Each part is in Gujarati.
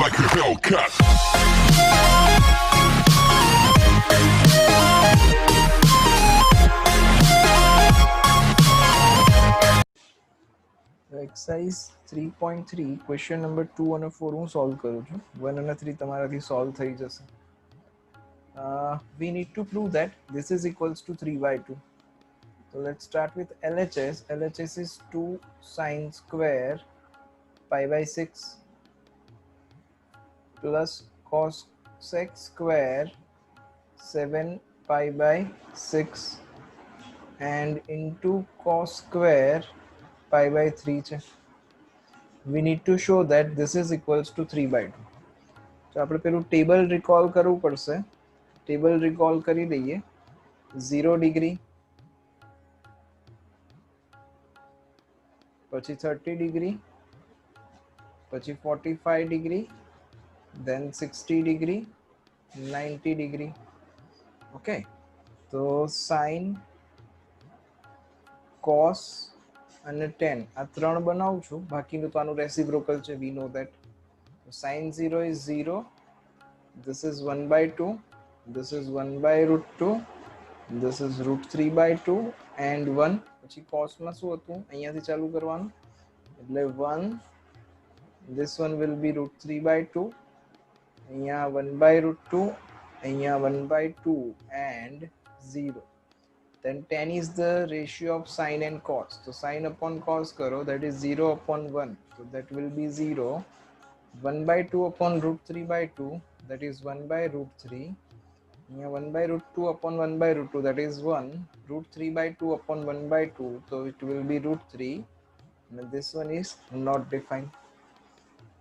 like a Hellcat. Exercise 3.3 question number 2 અને 4 હું સોલ્વ કરું છું. 1 અને 3 તમારાથી સોલ્વ થઈ જશે. We need to prove that this is equals to 3/2. So let's start with LHS. LHS is 2 sine square pi by 6 plus cos sec square 7 pi by 6 and into cos square pi by 3 છે. We need to show that this is equals to 3/2. તો આપણે પેલું ટેબલ રિકોલ કરવું પડશે. ટેબલ રિકોલ કરી દઈએ. 0 ડિગ્રી, પછી 30 ડિગ્રી, પછી 45 degree, then 60 degree, 90 degree. Okay, તો સાઇન, કોસ અને tan આ ત્રણ બનાવું છું. બાકીનું તો આનું રેસિપ્રોકલ છે. વી know that. sin 0 is 0, this is 1/2, this is 1/√2, this is √3/2 and 1. પછી cos માં શું હતું અહીંયાથી ચાલુ કરવાનું એટલે 1, this one will be √3/2, અહીંયા 1/√2, અહીંયા 1/2 and 0. Then tan is the ratio of sin and cos. So sin upon cos karo, that is 0 upon 1, so that will be 0. 1/2 upon √3/2, that is 1/√3. 1/√2 upon 1/√2, that is 1. √3/2 upon 1/2, so it will be √3. And this one is not defined.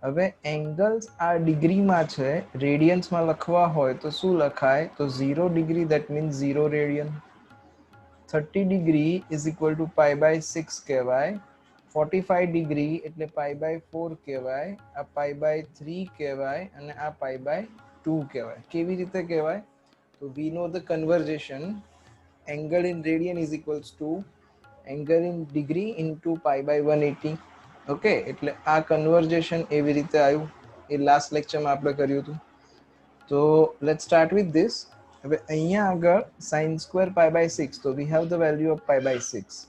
હવે એંગલ્સ આ ડિગ્રીમાં છે, રેડિયન્સમાં લખવા હોય તો શું લખાય? તો 0 degree, that means 0 radian. 30 degree is equal to pi by 6 કહેવાય. 45 ડિગ્રી એટલે pi by 4 કહેવાય. આ pi by 3 કહેવાય અને આ pi by 2 કહેવાય. કેવી રીતે કહેવાય? તો we know the conversion. Angle in radian is equals to angle in degree into pi by 180. Okay, એટલે આ કન્વર્જેશન એવી રીતે આવ્યું. એ લાસ્ટ લેક્ચરમાં આપણે કર્યું હતું. તો લેટ્સ સ્ટાર્ટ વિથ ધીસ. હવે અહીંયા આગળ sin square pi by 6, તો we have the value of pi by 6.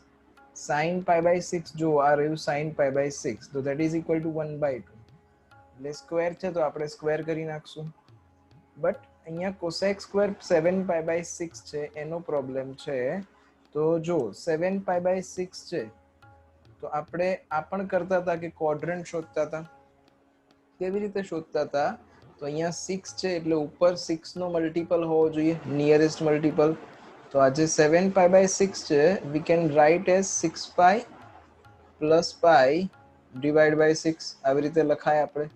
sin pi by 6 જો આ રહ્યું sin pi by 6, તો that is equal to 1/2. એટલે સ્ક્વેર છે તો આપણે સ્ક્વેર કરી નાખશું. બટ અહીંયા cosec square 7 pi by 6 છે, એનો પ્રોબ્લેમ છે. તો જો 7 pi by 6 છે તો આપણે આ પણ કરતા હતા કે ક્વોડ્રન્ટ શોધતા હતા. કેવી રીતે શોધતા હતા? તો અહીંયા 6 છે એટલે ઉપર 6 નો મલ્ટીપલ હોવો જોઈએ, નિયરેસ્ટ મલ્ટીપલ. તો આ જે 7 pi by 6 છે, we can write as 6 pi plus pi divided by 6. આવી રીતે લખાય આપણે.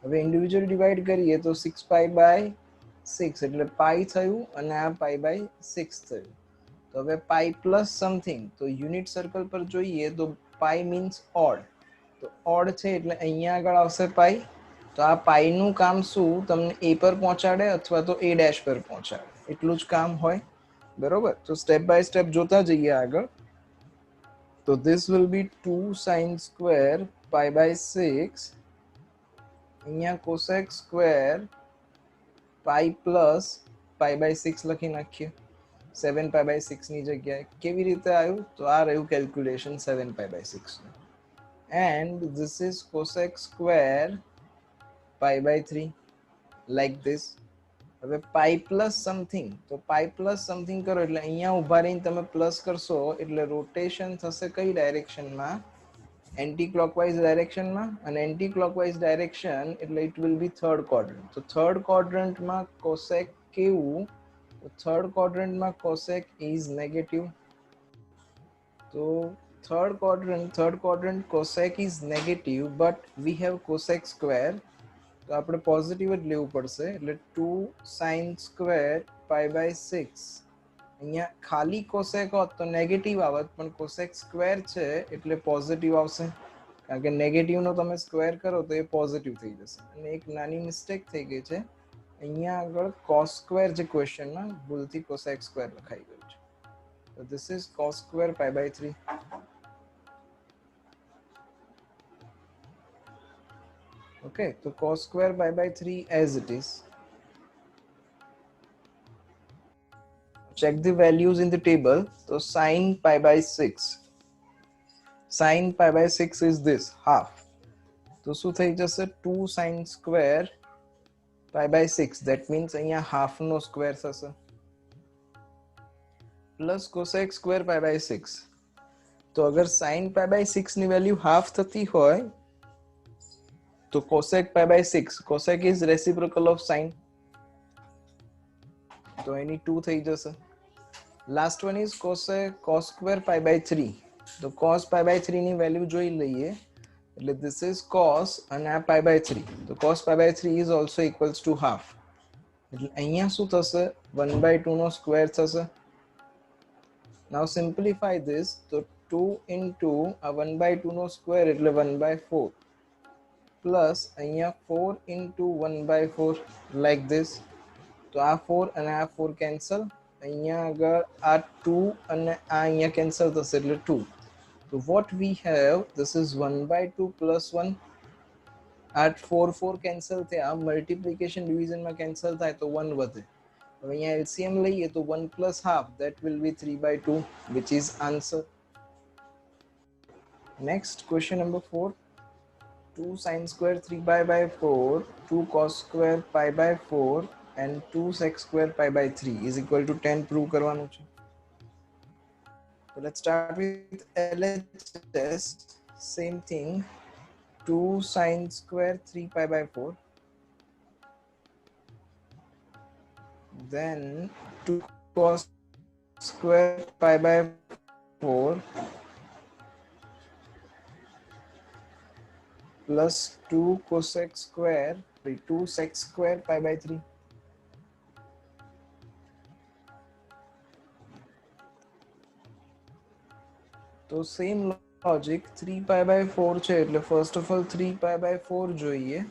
હવે ઇન્ડિવિજ્યુઅલ ડિવાઈડ કરીએ તો 6 pi by 6 એટલે pi થયું અને આ pi by 6 થયું. તો હવે pi પ્લસ સમથિંગ, તો યુનિટ સર્કલ પર જોઈએ તો pi મીન્સ ઓડ. તો ઓડ છે એટલે અહીંયા આગળ આવશે પાઈ. તો આ પાઈનું કામ શું? તમને એ પર પહોંચાડે અથવા તો a ડેશ પર પહોંચાડે, એટલું જ કામ હોય. બરોબર? તો સ્ટેપ બાય સ્ટેપ જોતા જઈએ આગળ. તો this will be 2 sin square pi by 6. અહીંયા cosec square pi plus pi by 6 લખી નાખીએ. 7 pi by 6 ની જગ્યાએ. કેવી રીતે આવ્યું? તો આ રહ્યું કેલ્ક્યુલેશન 7 pi by 6 નું. And this is cosec square pi by 3, like this. હવે pi plus something, તો pi plus something કરો એટલે અહીંયા ઊભા રહીને તમે પ્લસ કરશો એટલે રોટેશન થશે કઈ ડાયરેક્શનમાં? એન્ટી ક્લોકવાઇઝ ડાયરેક્શનમાં. અને એન્ટી ક્લોકવાઇઝ ડાયરેક્શન એટલે it will be third quadrant. તો થર્ડ ક્વોડ્રન્ટમાં કોસેક કેવું? તો થર્ડ ક્વોડ્રન્ટમાં કોસેક ઇઝ નેગેટિવ. તો third quadrant cosec is negative, but we have cosec square, તો આપણે પોઝિટિવ જ લેવું પડશે. એટલે 2 sin square pi by 6. અહીંયા ખાલી cosec હોત તો નેગેટિવ આવત, પણ cosec square છે એટલે પોઝિટિવ આવશે. કારણ કે નેગેટિવનો તમે સ્ક્વેર કરો તો એ પોઝિટિવ થઈ જશે. અને એક નાની મિસ્ટેક થઈ ગઈ છે, અહીંયા આગળ cos square જે ક્વેશ્ચનમાં ભૂલથી cosec square લખાઈ ગયું છે. તો this is cos square pi by 3. Okay, so cos square pi by 3 as it is. Check the values in the table. So sin pi by 6. Sin pi by 6 is this, half. તો શું થઈ જશે 2 sin square pi by 6. That means અહીંયા half નો square થશે. Plus cosec square pi by 6. તો અગર sin pi by 6 ની વેલ્યુ half થતી હોય તો cosec pi by 6. Cosec is reciprocal of sin. તો એની 2 થઈ જશે. Last one is cos square pi by 3. તો cos pi by 3 ની વેલ્યુ જોઈ લઈએ. એટલે this is cos અને આ pi by 3. તો cos pi by 3 is also equals to half. એટલે અહીંયા શું થશે 1/2 નો સ્ક્વેર થશે. Now simplify this. So 2 into 1/2 નો સ્ક્વેર એટલે 1/4 plus અહીંયા 4 into 1/4 like this. તો આ 4 અને આ 4 cancel. અહીંયા આગળ આ 2 અને આ અહીંયા cancel થશે એટલે 2. So what we have, this is 1/2 plus 1. At 4 cancel થયા, multiplication division માં cancel થાય તો 1 વધે. હવે અહીંયા LCM લઈએ તો 1 plus half, that will be 3/2, which is answer. Next question number 4. 2 sin square 3 pi by 4, 2 cos square pi by 4 and 2 sec square pi by 3 is equal to 10 prove કરવાનું છે. So let's start with LHS. Same thing. 2 sin square 3 pi by 4. Then 2 cos square pi by 4 plus 2 cosec square, 2 sec square pi by 3. તો સેમ લોજિક 3 pi by 4 છે એટલે first of all 3 pi by 4 જોઈએ.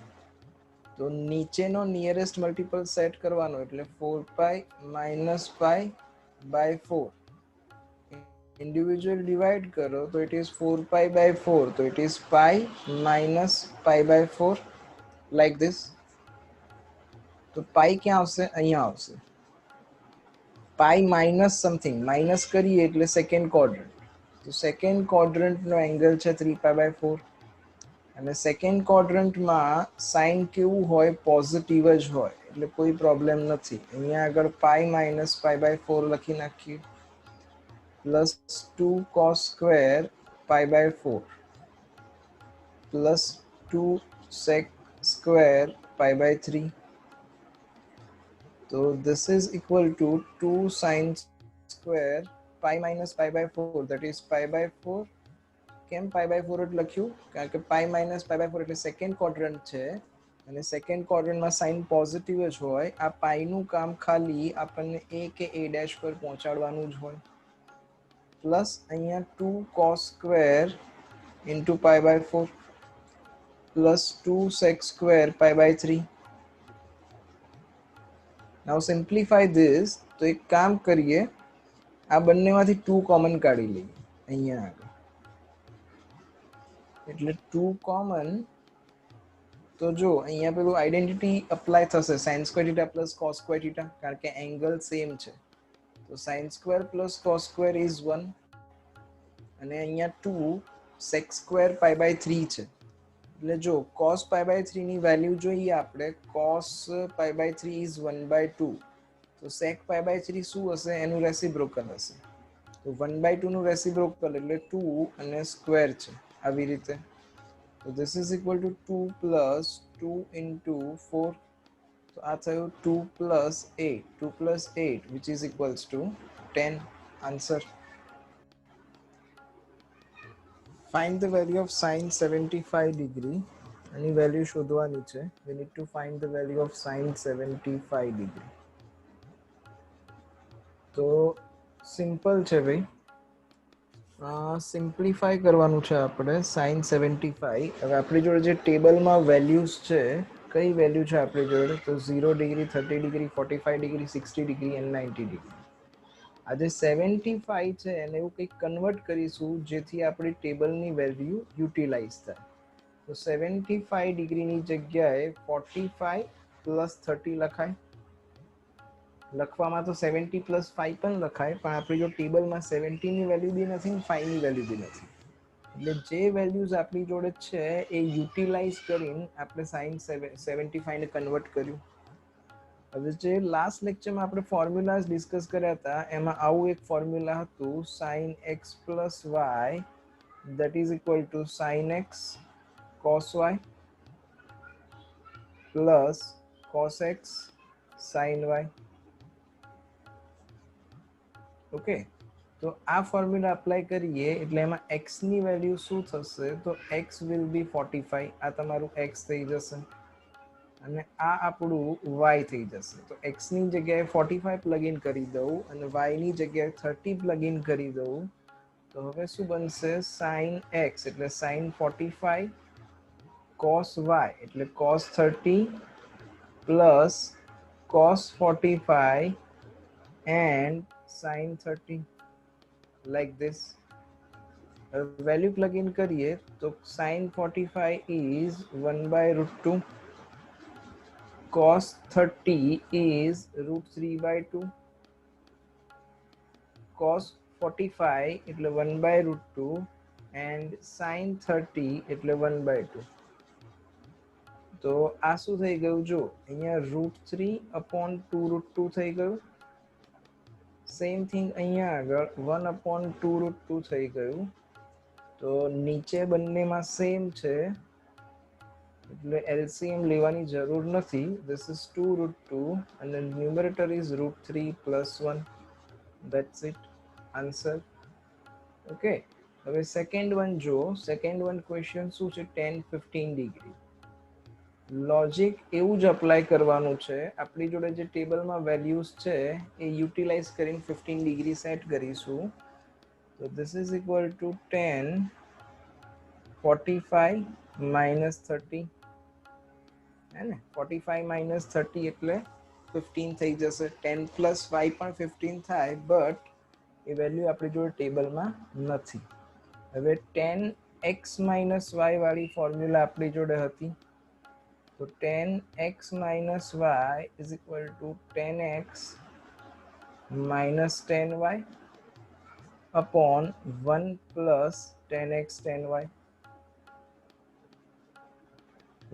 તો નીચેનો નિયરેસ્ટ મલ્ટિપલ સેટ કરવાનો એટલે 4 pi minus pi by 4. Individual divide કરો તો ઇટ ઇઝ 4 pi by 4. તો it is pi minus pi by 4 like this. તો pi ક્યાં આવશે? અહીંયા આવશે. pi minus something, માઇનસ કરીએ એટલે સેકન્ડ ક્વોડ્રન્ટ. તો સેકન્ડ ક્વોડ્રન્ટનો એંગલ છે 3 pi by 4. અને સેકન્ડ ક્વોડ્રન્ટમાં સાઇન કેવું હોય? પોઝિટિવ જ હોય એટલે કોઈ પ્રોબ્લેમ નથી. અહીંયા આગળ pi minus pi by 4 લખી નાખીએ. Plus 2 cos square pi by 4 plus 2 sec square pi by 3. So this is equal to 2 sin square pi minus pi by 4, that is pi by 4. કેમ pi by 4 જ લખ્યું? કારણ કે pi minus pi by 4 એટલે સેકન્ડ ક્વોડ્રન્ટ છે અને સેકન્ડ ક્વોડ્રન્ટમાં સાઇન પોઝિટિવ જ હોય. આ પાઈનું કામ ખાલી આપણને a કે a' પર પહોંચાડવાનું જ હોય. પ્લસ અહીંયા 2 cos square into pi by 4 plus 2 sec square pi by 3. Now simplify this. તો એક કામ કરીએ, આ બંનેમાંથી 2 કોમન કાઢી લઈએ અહીંયા આગળ. એટલે 2 કોમન તો જો અહીંયા પેલું આઈડેન્ટિટી અપ્લાય થશે sin square theta plus cos square theta કારણ કે એંગલ સેમ છે. તો sin square plus cos square is 1 અને અહીંયા 2 sec square pi by 3 છે. એટલે જો cos pi by 3 ની વેલ્યુ જોઈએ આપણે, cos pi by 3 is 1/2. તો sec pi by 3 શું હશે? એનું રેસિપ્રોકલ હશે. તો 1/2 નું રેસિપ્રોકલ એટલે 2 અને સ્ક્વેર છે આવી રીતે. તો this is equal to 2 plus 2 into 4. તો આ થયું 2 plus 8. 2 plus 8 which is equals to 10. Answer. Find the value of sin 75 degree. Any value શોધવાની છે. We need to find the value of sin 75 degree. તો સિમ્પલ છે ભાઈ. સિમ્પ્લિફાય કરવાનું છે આપણે sin 75. હવે આપણી જોડે જે ટેબલમાં વેલ્યુઝ છે, કઈ વેલ્યુ છે આપણી જોડે? તો 0 degree, 30 degree, 45 degree, 60 degree and 90 degree. આ જે 75 છે એને એવું કંઈક કન્વર્ટ કરીશું જેથી આપણી ટેબલની વેલ્યુ યુટિલાઇઝ થાય. तो 75 ડિગ્રીની જગ્યાએ 45 પ્લસ 30 લખાય. લખવામાં તો 70 પ્લસ 5 પણ લખાય, પણ આપણી જો ટેબલમાં 70 ની વેલ્યુ બી નથી ને 5 ની વેલ્યુ બી નથી, એટલે જે વેલ્યુઝ આપણી જોડે છે એ યુટિલાઇઝ કરીને આપણે સાઇન 75 ને કન્વર્ટ કર્યું. હવે જે લાસ્ટ લેક્ચરમાં આપણે ફોર્મ્યુલાઝ ડિસ્કસ કર્યા હતા એમાં આવું એક ફોર્મ્યુલા હતું, sin x plus y that is equal to sin x cos y plus cos x sin y. Okay, તો આ ફોર્મ્યુલા અપ્લાય કરીએ એટલે એમાં x ની વેલ્યુ શું થશે, તો x will be 45, આ તમારું x થઈ જશે અને આ આપણું y થઈ જશે. તો x ની જગ્યાએ 45 પ્લગ ઇન કરી દઉં અને y ની જગ્યાએ 30 પ્લગ ઇન કરી દઉં, તો હવે શું બનશે, sin x એટલે sin 45 cos y એટલે cos 30 plus cos 45 and sin 30 like this. Value plug in કરીએ તો sin 45 is 1 by root 2, cos 30 is root 3 by 2, cos 45 એટલે 1 by root 2 and sin 30 એટલે 1 by 2. તો આ શું થઈ ગયું, જો અહીંયા root 3 upon 2 root 2 થઈ ગયું. સેમ થિંગ અહીંયા આગળ 1 upon 2 root 2 થઈ ગયું. તો નીચે બંનેમાં સેમ છે એટલે LCM લેવાની જરૂર નથી. This is 2 root 2 and the numerator is root 3 plus 1. That's it, answer. Okay, હવે સેકન્ડ વન જો, સેકન્ડ વન ક્વેશ્ચન શું છે, 10-15 ડિગ્રી. લોજિક એવું જ અપ્લાય કરવાનું છે. આપણી જોડે જે ટેબલમાં વેલ્યુઝ છે એ યુટિલાઇઝ કરીને 15 ડિગ્રી સેટ કરીશું. તો this is equal to 10 45 minus 30 है ने, 45 minus 30 એટલે 15 થઈ જશે. 10 plus 5 પણ 15 થાય, બટ એ વેલ્યુ આપણી જોડે ટેબલમાં નથી. હવે 10x minus y વાળી ફોર્મ્યુલા આપણી જોડે હતી, તો 10x minus y is equal to 10x minus 10y upon 1 plus 10x 10y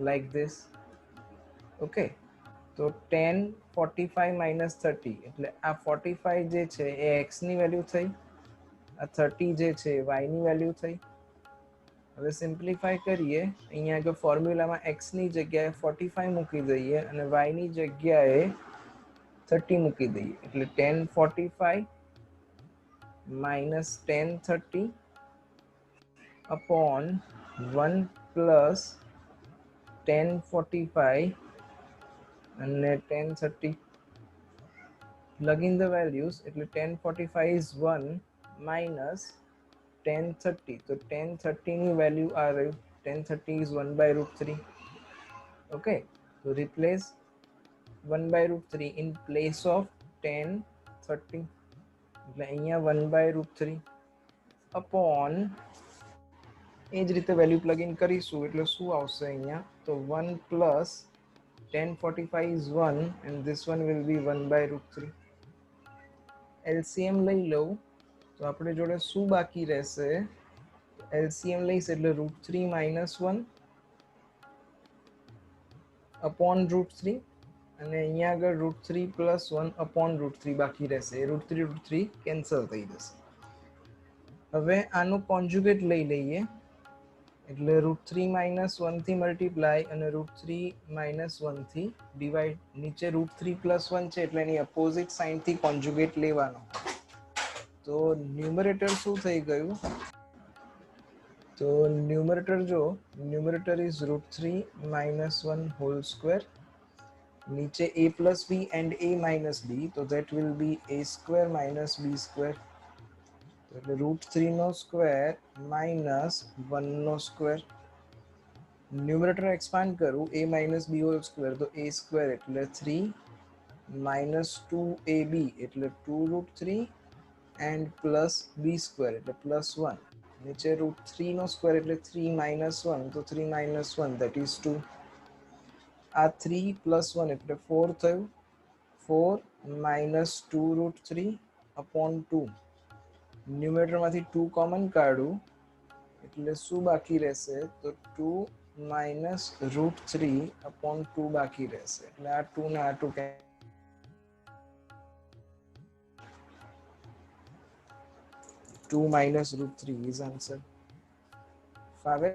like this. Okay, તો 10 45 minus 30 એટલે આ 45 જે છે એ x ની વેલ્યુ થઈ, આ 30 જે છે y ની વેલ્યુ થઈ. હવે સિમ્પ્લિફાય કરીએ, અહીંયા આગળ ફોર્મ્યુલામાં x ની જગ્યાએ 45 મૂકી દઈએ અને y ની જગ્યાએ 30 મૂકી દઈએ, એટલે 1045 minus 1030 upon 1 plus 1045 and 1030. Plug in the values, એટલે 1045 is 1 minus 1030, તો 1030 ની વેલ્યુ આ રહ્યું, 1030 is 1 by root 3. Okay, so replace 1 by root 3 in place of 1030, એટલે અહીંયા 1 by root 3 upon એ જ રીતે વેલ્યુ પ્લગ ઇન કરીશું એટલે શું આવશે અહીંયા, તો 1 plus 1045 is 1 and this one will be 1 by root 3. LCM લઈ લઉં તો આપણે જોડે શું બાકી રહેશે, LCM લઈશ એટલે root 3 minus 1 upon root 3 અને અહીંયા આગળ root 3 plus 1 upon root 3 બાકી રહેશે. root 3 કેન્સલ થઈ જશે. હવે આનું કોન્જુગેટ લઈ લઈએ એટલે root 3 minus 1 થી મલ્ટીપ્લાય અને root 3 minus 1 થી ડિવાઈડ. નીચે root 3 plus 1 છે એટલે એની અપોઝિટ સાઇન થી કોન્જુગેટ લેવાનો. તો ન્યુમરેટર શું થઈ ગયું, તો ન્યુમરેટર જો, numerator is root 3 minus 1 whole square. નીચે a plus b and a minus b, તો that will be a square minus b square. એટલે root 3 નો સ્ક્વેર minus 1 નો સ્ક્વેર. ન્યુમરેટર એક્સપાન્ડ કરું, a minus b whole square, તો a square એટલે 3 minus 2ab એટલે 2 root 3 and plus b square એટલે plus 1. नीचे √3 નો સ્ક્વેર એટલે 3 - 1 તો 3 - 1 that is 2 આ 3 + 1 એટલે 4 થયું 4 - 2 √3 upon 2 ન્યુમેરેટર માંથી 2 કોમન કાઢું એટલે શું બાકી રહેશે તો 2 - √3 upon 2 બાકી રહેશે એટલે આ 2 ને આ 2 2 - √3 is answer. ફાવે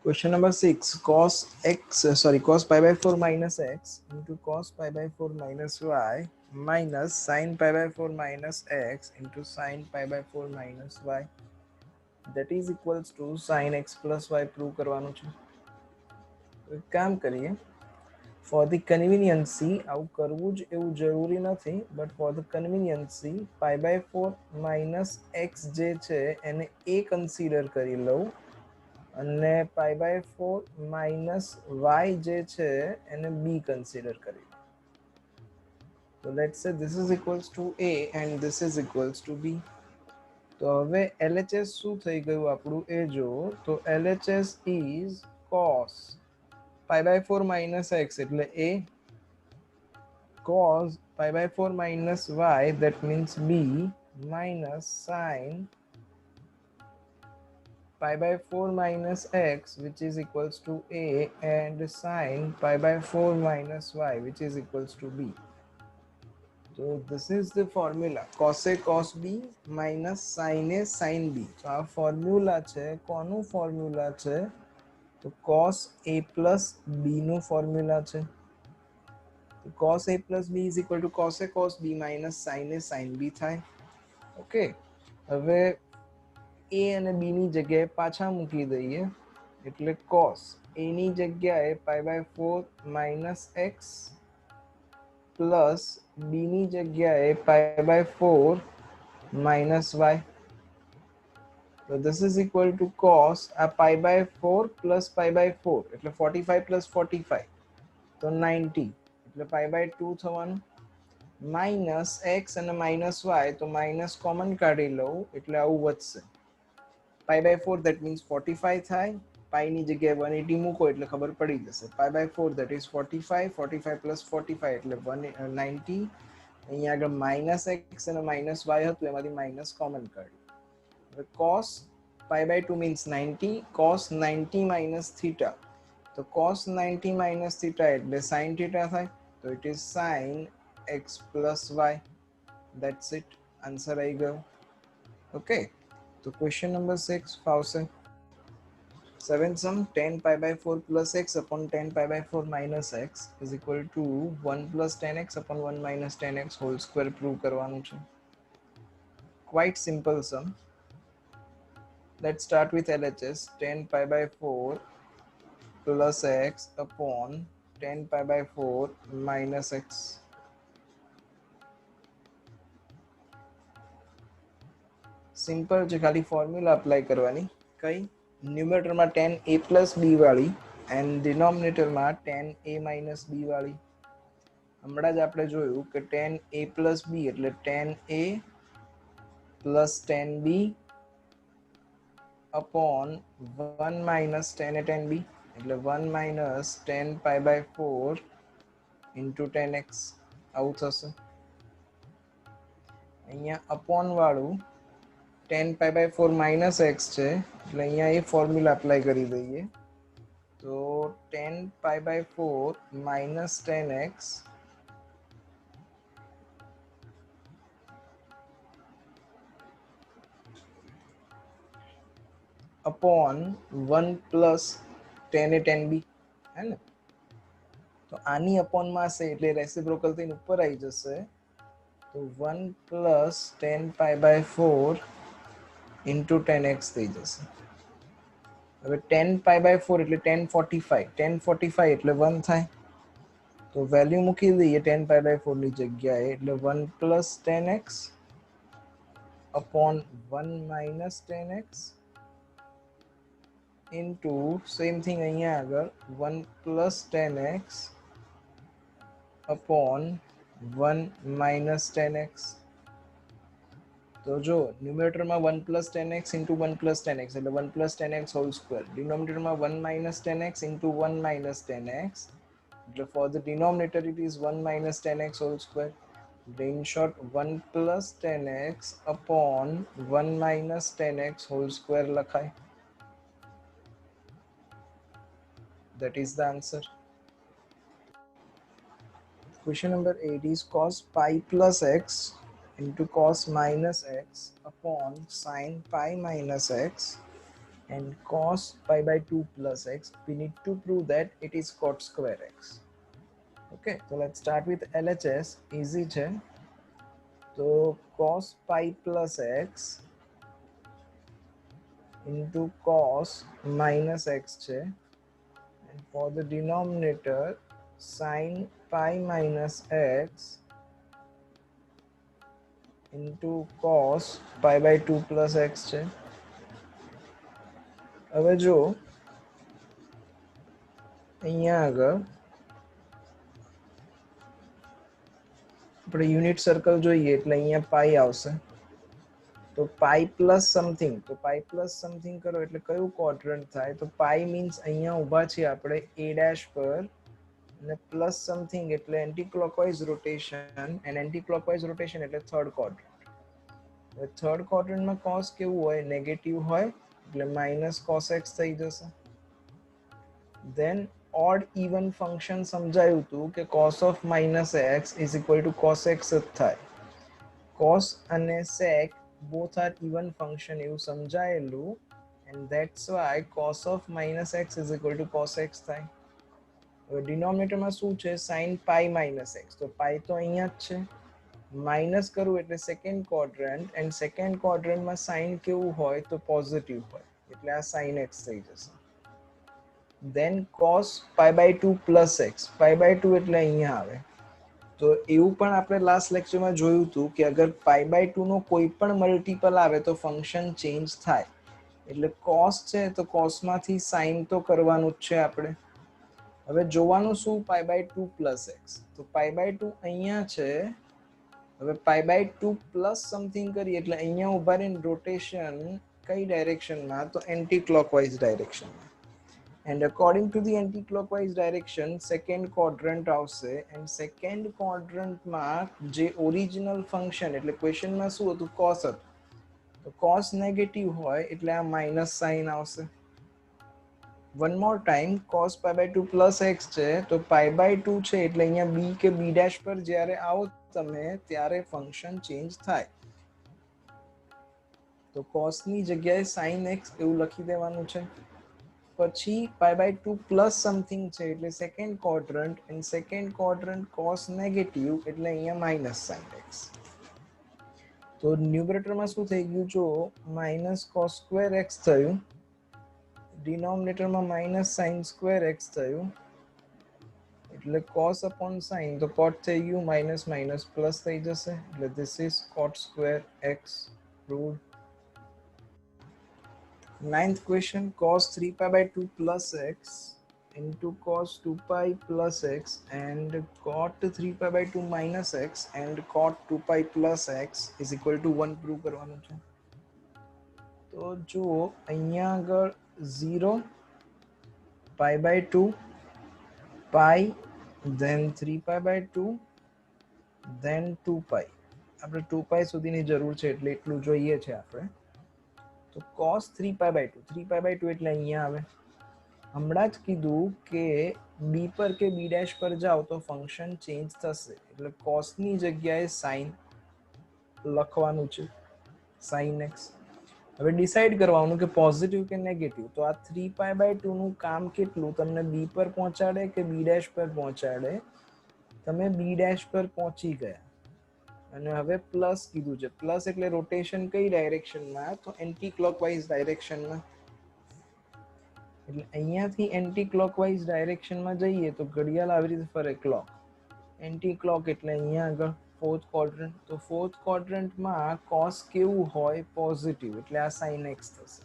Question number 6 cos pi by 4 minus x into cos pi by 4 minus y minus sin pi by 4 minus x into sin pi by 4 minus y that is equals to sin x plus y prove કરવાનું છે તો એક કામ કરીએ for the conveniency આવું કરવું જ એવું જરૂરી નથી but for the conveniency pi by 4 minus x જે છે એને a consider કરી લઉં અને pi by 4 minus y જે છે એને b consider કરી તો let's say this is equals to a and this is equals to b તો હવે LHS શું થઈ ગયું આપણું એ જો તો LHS is cos pi by 4 minus x એટલે a cos pi by 4 minus y that means b minus sin pi by 4 minus x which is equals to a and sin pi by 4 minus y which is equals to b. So this is the formula cos a cos b minus sin a sin b. So our formula છે કોનું formula છે તો cos a plus b નું formula છે તો cos a plus b is equal to cos a cos b minus sin a sin b થાય ઓકે હવે a અને b ની જગ્યાએ પાછા મૂકી દઈએ એટલે cos a ની જગ્યાએ pi by 4 minus x plus b ની જગ્યાએ pi by 4 minus y so this is equal to cos a pi by 4 plus pi by 4 એટલે 45 plus 45 તો 90 એટલે pi by 2 થવાનું minus x અને minus y તો minus common કાઢી લઉં એટલે આવું વધશે pi by 4 that means 45 થાય pi ની જગ્યાએ 180 મૂકો એટલે ખબર પડી જશે pi by 4 that is 45 45 plus 45 એટલે 190 અહીંયા આગળ minus x અને minus y હતું એમાંથી minus common કાઢ્યું હવે cos pi by 2 means 90 cos 90 minus theta તો cos 90 minus theta એટલે sin theta થાય તો it is sin x plus y that's it answer આવી ગયો okay so question number 6 ફાવશે 7 sum 10 pi by 4 plus x upon 10 pi by 4 minus x is equal to 1 plus 10x upon 1 minus 10x whole square prove કરવાનું છે quite simple sum let's start with LHS 10 pi by 4 plus x upon 10 pi by 4 minus x simple છે ખાલી ફોર્મ્યુલા અપ્લાય કરવાની કઈ ન્યુમેરેટરમાં 10a plus b વાળી એન્ડ ડિનોમિનેટરમાં 10a minus b વાળી હમણાં જ આપણે જોયું કે 10a plus b એટલે 10a plus 10b upon 1 minus 10a 10b એટલે 1 minus 10 pi by 4 into 10x આવું થશે અહીંયા upon વાળું 10 pi by 4 minus x છે એટલે અહીંયા એ ફોર્મ્યુલા અપ્લાય કરી દઈએ તો 10 pi by 4 minus 10x upon 1 plus 10a 10b है ना તો આની અપોનમાં હશે એટલે રેસિપ્રોકલ થઈને ઉપર આવી જશે. તો 1 પ્લસ 10π/4 ઇન્ટુ 10x થઈ જશે. હવે 10π/4 એટલે 1045, 1045 એટલે 1 થાય. તો વેલ્યુ મૂકી દઈએ 10π/4 ની જગ્યાએ, એટલે 1 plus 10x upon 1 minus 10x into same thing અહીંયા આગળ 1 plus 10x upon 1 minus 10x. તો જો ન્યુમરેટરમાં 1 plus 10x into 1 plus 10x એટલે 1 plus 10x whole square, ડિનોમિનેટરમાં 1 minus 10x into 1 minus 10x, for the denominator it is 1 minus 10x whole square. In short 1 plus 10x upon 1 minus 10x whole square લખાય. That is the answer. Question number 8 is cos pi plus x into cos minus x upon sin pi minus x and cos pi/2 plus x. We need to prove that it is cot square x. Okay, so let's start with LHS. Easy છે. So cos pi plus x into cos minus x છે, and for the denominator sin pi minus x into cos pi/2 plus x છે. હવે જો અહીંયા આગળ આપણે યુનિટ સર્કલ જોઈએ એટલે અહીંયા પાઈ આવશે. તો પાઈ પ્લસ સમથિંગ, તો પાઈ પ્લસ સમથિંગ કરો એટલે કયું ક્વોડ્રન્ટ થાય? તો પાઈ મીન્સ અહીંયા ઊભા છીએ આપણે a ડેશ પર, અને પ્લસ સમથિંગ એટલે anti clockwise rotation, and anti clockwise rotation એટલે થર્ડ ક્વોડ્રન્ટ. થર્ડ ક્વોડ્રન્ટમાં કોસ કેવું હોય? નેગેટિવ હોય, એટલે માઇનસ કોસ એક્સ થઈ જશે. દેન ઓડ ઇવન ફંક્શન સમજાયું હતું કે cos of minus x is equal to cos x જ થાય. cos અને sec both are even function એવું સમજાયેલું, and that's why cos of minus x is equal to cos x થાય. હવે ડિનોમિનેટરમાં શું છે? sin pi minus x, તો પાઈ તો અહીંયા જ છે, માઇનસ કરું એટલે સેકન્ડ ક્વોડ્રન્ટ, એન્ડ સેકન્ડ ક્વોડ્રન્ટમાં સાઇન કેવું હોય? તો પોઝિટિવ હોય, એટલે આ sin x થઈ જશે. then cos pi/2 plus x, pi/2 એટલે અહીંયા આવે. તો એવું પણ આપણે લાસ્ટ લેક્ચરમાં જોયું હતું કે અગર pi/2 નો કોઈ પણ મલ્ટીપલ આવે તો ફંક્શન ચેન્જ થાય. એટલે cos છે તો cosમાંથી sin તો કરવાનું જ છે આપણે. હવે જોવાનું શું? pi/2 plus x, તો pi/2 અહીંયા છે. હવે pi/2 પ્લસ સમથિંગ કરીએ એટલે અહીંયા ઊભા રહીને રોટેશન કઈ ડાયરેક્શનમાં? તો એન્ટી ક્લોકવાઇઝ ડાયરેક્શનમાં. And according to the anti-clockwise direction, second quadrant આવશે, and second quadrant માં જે original function એટલે question માં શું હતું? cos હતું, તો cos નેગેટિવ હોય એટલે આ માઇનસ સાઇન આવશે. one more time, cos pi/2 plus x છે, તો pi/2 છે એટલે અહીંયા b કે b ડેશ પર જ્યારે આવો તમે ત્યારે ફંક્શન ચેન્જ થાય. તો cos ની જગ્યાએ sin x એવું લખી દેવાનું છે. પછી pi/2 પ્લસ સમથિંગ છે એટલે second quadrant, and second quadrant cos negative એટલે અહીંયા માઇનસ sin x. તો ન્યુમરેટરમાં શું થઈ ગયું? જો માઇનસ cos સ્ક્વેર x થયું, ડિનોમિનેટરમાં માઇનસ sin સ્ક્વેર x થયું, એટલે cos upon sin, તો cot થઈ ગયું, માઇનસ માઇનસ પ્લસ થઈ જશે, એટલે this is cot square x proved. Ninth question, cos 3π/2 plus x into cos 2pi plus x and cot 3π/2 minus x and cot 2pi plus x is equal to 1 prove કરવાનું છે. તો જુઓ અહીંયા આગળ 0, pi/2, pi, then 3π/2, then 2pi. આપણે 2pi સુધીની જરૂર છે એટલે એટલું જોઈએ છે આપણે. તો cos 3π/2, 3π/2 એટલે અહીંયા આવે. હમણાં જ કીધું કે b પર કે b ડેશ પર જાઓ તો ફંક્શન ચેન્જ થશે, એટલે cos ની જગ્યાએ sin લખવાનું છે, sin x. હવે ડિસાઈડ કરવાનું કે પોઝિટિવ કે નેગેટિવ. તો આ 3π/2 નું કામ કેટલું તમને બી પર પહોંચાડે કે બી ડેશ પર પહોંચાડે? તમે બી ડેશ પર પહોંચી ગયા. અને હવે પ્લસ કીધું છે. પ્લસ એટલે રોટેશન કઈ ડાયરેક્શનમાં? તો એન્ટી ક્લોકવાઇઝ ડાયરેક્શનમાં. એટલે અહીંયાથી એન્ટી ક્લોકવાઇઝ ડાયરેક્શનમાં જઈએ તો ઘડિયાળ આવી રીતે ફરે ક્લોક. એન્ટી ક્લોક એટલે અહીંયા આગળ ફોર્થ ક્વોડ્રન્ટ. તો ફોર્થ ક્વોડ્રન્ટમાં કોસ કેવું હોય? પોઝિટિવ. એટલે આ સાઇન એક્સ થશે.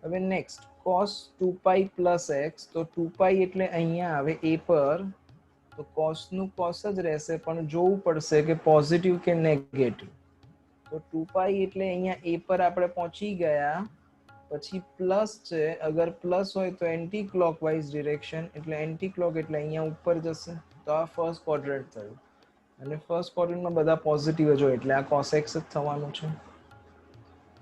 હવે નેક્સ્ટ cos 2π + x. તો 2π એટલે અહીંયા આવે a પર. તો cos નું cos જ રહેશે, પણ જોવું પડશે કે પોઝિટિવ કે નેગેટિવ. તો 2π એટલે અહીંયા a પર આપણે પહોંચી ગયા. પછી પ્લસ છે. અગર પ્લસ હોય તો એન્ટી ક્લોકવાઇઝ ડિરેક્શન, એટલે એન્ટી ક્લોક એટલે અહીંયા ઉપર જશે. તો આ ફર્સ્ટ ક્વોડ્રન્ટ થયું. અને ફર્સ્ટ ક્વોડ્રન્ટમાં બધા પોઝિટિવ જ હોય, એટલે આ cos x જ થવાનું છે.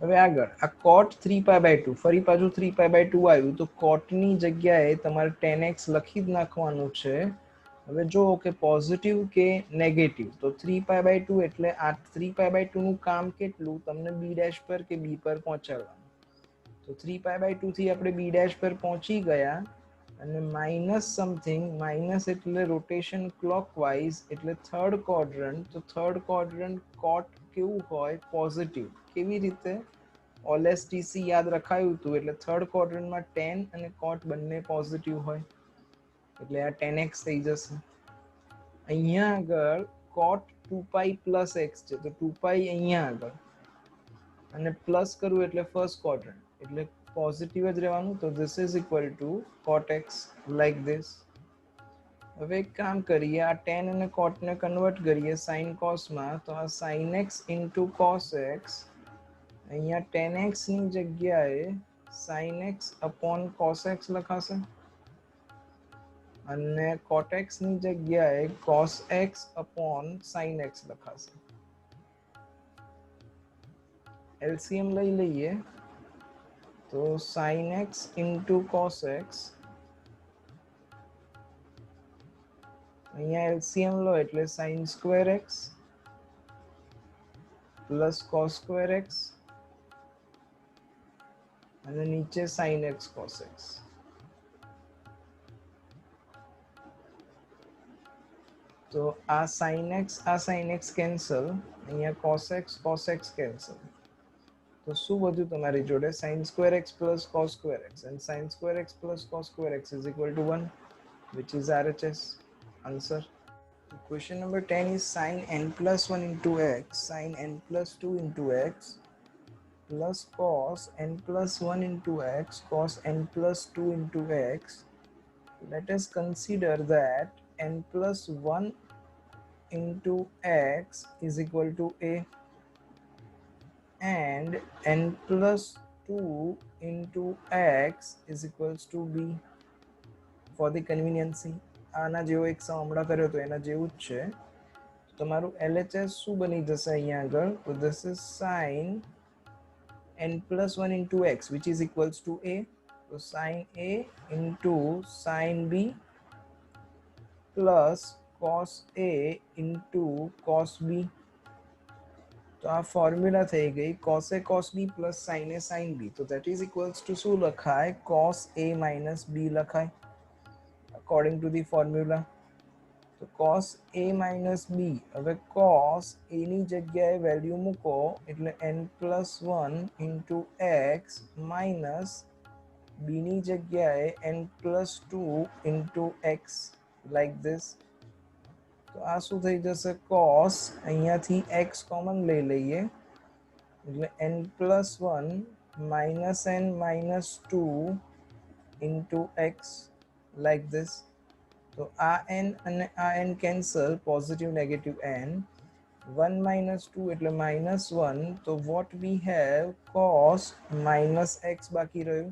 હવે આગળ આ cot 3π/2. ફરી પાછું 3π/2 આવ્યું. તો cot ની જગ્યાએ તમારે tan x લખી જ નાખવાનું છે. હવે જો કે પોઝિટિવ કે નેગેટિવ. તો 3π/2 એટલે આ 3π/2 નું કામ કેટલું? તમને બી ડેશ પર કે બી પર પહોંચાડવાનું. તો 3π/2 થી આપણે બી ડેશ પર પહોંચી ગયા. અને માઇનસ સમથિંગ, માઇનસ એટલે રોટેશન ક્લોકવાઇઝ, એટલે થર્ડ ક્વોડ્રન્ટ. તો થર્ડ ક્વોડ્રન્ટ કોટ કેવું હોય? પોઝિટિવ. કેવી રીતે? ઓલેસટીસી યાદ રખાયું હતું. એટલે થર્ડ ક્વોડ્રન્ટમાં tan અને cot બંને પોઝિટિવ હોય, એટલે આ tan x થઈ જશે. અહીંયા આગળ cot 2π + x છે. તો 2π અહીંયા આગળ અને પ્લસ કરવું એટલે ફર્સ્ટ ક્વોડ્રન્ટ, એટલે પોઝિટિવ જ રહેવાનું. તો this is equal to cot x like this. હવે એક કામ કરીએ, આ tan અને cot ને કન્વર્ટ કરીએ sin cos માં. તો આ sin x into cos x, અહીંયા tan x ની જગ્યાએ sin x upon cos x લખાશે. અને cot x ની જગ્યાએ cos x upon sin x લખાશે. LCM લઈ લઈએ. તો sin x into cos x, અહીંયા LCM લો એટલે sin square x plus cos square x અને નીચે sin x cos x. તો આ sin x કેન્સલ. અહીંયા cos x કેન્સલ. તો શું વધ્યું તમારી જોડે? sin square x plus cos square x, and sin square x plus cos square x is equal to 1, which is RHS answer. Question number 10 is sin n plus 1 into x, sin n plus 2 into x plus cos n plus 1 into x, cos n plus 2 into x. Let us consider that n plus 1 into x is equal to a, and n plus 2 into x is equals to b. For the conveniency, આના જેવો એક સમ હમણાં કર્યો તો એના જેવું જ છે. તમારું LHS શું બની જશે અહીંયા આગળ? તો this is sin n plus 1 into x, which is equals to a. So sin a into sin b plus cos a into cos b. તો આ ફોર્મ્યુલા થઈ ગઈ cos a cos b plus sin a sin b. તો that is equals to શું લખાય? cos a minus b લખાય according to the formula. તો cos a minus b. હવે cos a ની જગ્યાએ વેલ્યુ મૂકો એટલે n plus 1 into x minus b ની જગ્યાએ n plus 2 into x like this. તો આ શું થઈ જશે? cos, અહીંયાથી x કોમન લઈ લઈએ એટલે n plus 1 minus n minus 2 into x like this. તો આ n અને આ n cancel, positive negative n. 1 minus 2 એટલે minus 1. તો what we have? cos minus x બાકી રહ્યું.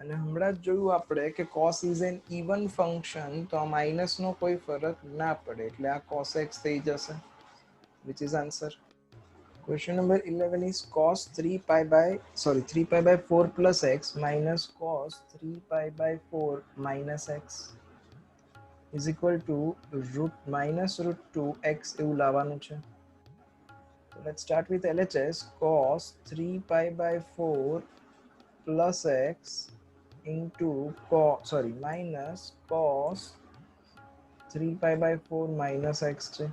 અને હમણાં જ જોયું આપણે કે cos is an even function. તો આ માઇનસ નો કોઈ ફરક ના પડે, એટલે આ cos x થઈ જશે, which is answer. Question number 11 is cos 3π/4 plus x minus cos 3π/4 minus x is equal to minus root 2 x એવું લાવવાનું છે. So let's start with LHS. Cos 3 pi by 4 plus x into minus cos 3 pi by 4 minus x છે.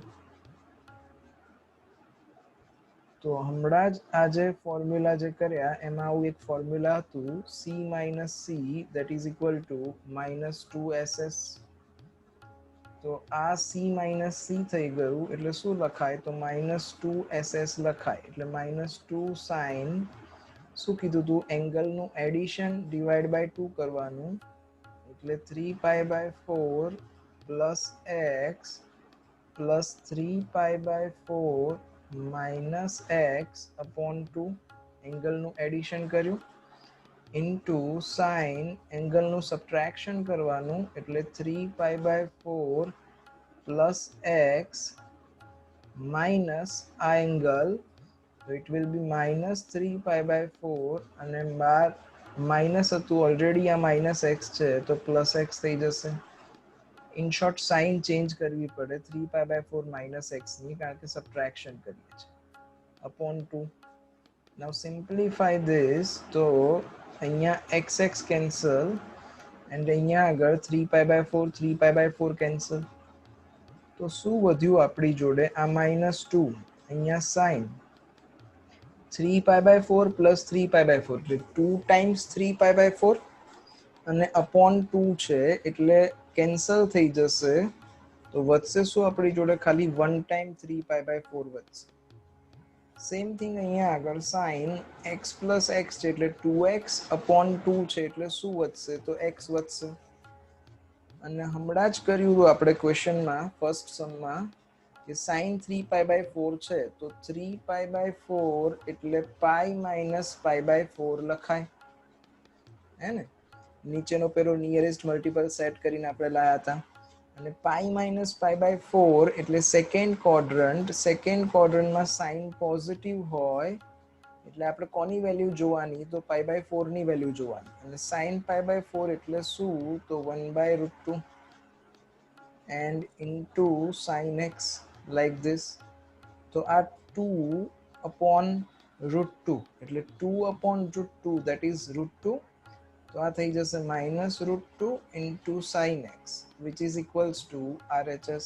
તો હમણાં જ આ જે ફોર્મ્યુલા જે કર્યા એમાં આવું એક ફોર્મ્યુલા હતું c minus c that is equal to minus 2ss. તો આ c minus c થઈ ગયું એટલે શું લખાય તો minus 2ss લખાય એટલે minus 2 sin શું કીધું તું એંગલનું એડિશન ડિવાઈડ બાય 2 કરવાનું એટલે 3 pi by 4 plus x plus 3 pi by 4 minus x upon 2 એંગલનું addition કર્યું into sin એંગલનું સબટ્રેક્શન કરવાનું એટલે 3 pi by 4 plus x minus આ angle so it will be minus 3 pi by 4 અને બાર માઇનસ હતું ઓલરેડી આ માઇનસ x છે તો પ્લસ x થઈ જશે. ઇન શોર્ટ સાઇન ચેન્જ કરવી પડે 3 pi by 4 minus x ની કારણ કે સબટ્રેક્શન કરીએ છીએ upon 2. now simplify this તો અહીંયા xx cancel and અહીંયા આગળ 3 pi by 4 3 pi by 4 cancel તો શું વધ્યું આપણી જોડે આ -2 અહીંયા sin 3 pi by 4 plus 3 pi by 4 એટલે 2 times 3 pi by 4 અને upon 2 છે એટલે કેન્સલ થઈ જશે તો વધશે શું આપણી જોડે ખાલી 1 time 3 pi by 4 વધશે. સેમ થિંગ અહીંયા આગળ sin x plus x છે એટલે 2x upon 2 છે એટલે શું વધશે તો x વધશે. અને હમણાં જ કર્યું આપણે ક્વેશ્ચનમાં ફર્સ્ટ સમમાં કે sin 3 pi by 4 છે તો 3 pi by 4 એટલે pi minus pi by 4 લખાય હે ને નીચેનો પેલો નિયરેસ્ટ મલ્ટિપલ સેટ કરીને આપણે લાયા હતા અને pi minus pi by 4 એટલે સેકન્ડ ક્વોડ્રન્ટમાં સાઇન પોઝિટિવ હોય એટલે આપણે કોની વેલ્યુ જોવાની તો pi by 4 ની વેલ્યુ જોવાની અને sin pi by 4 એટલે શું તો 1/√2 and into sin x like this તો આ 2 upon √2 એટલે 2 upon √2 that is √2 તો આ થઈ જશે -√2 into sin x which is equals to RHS.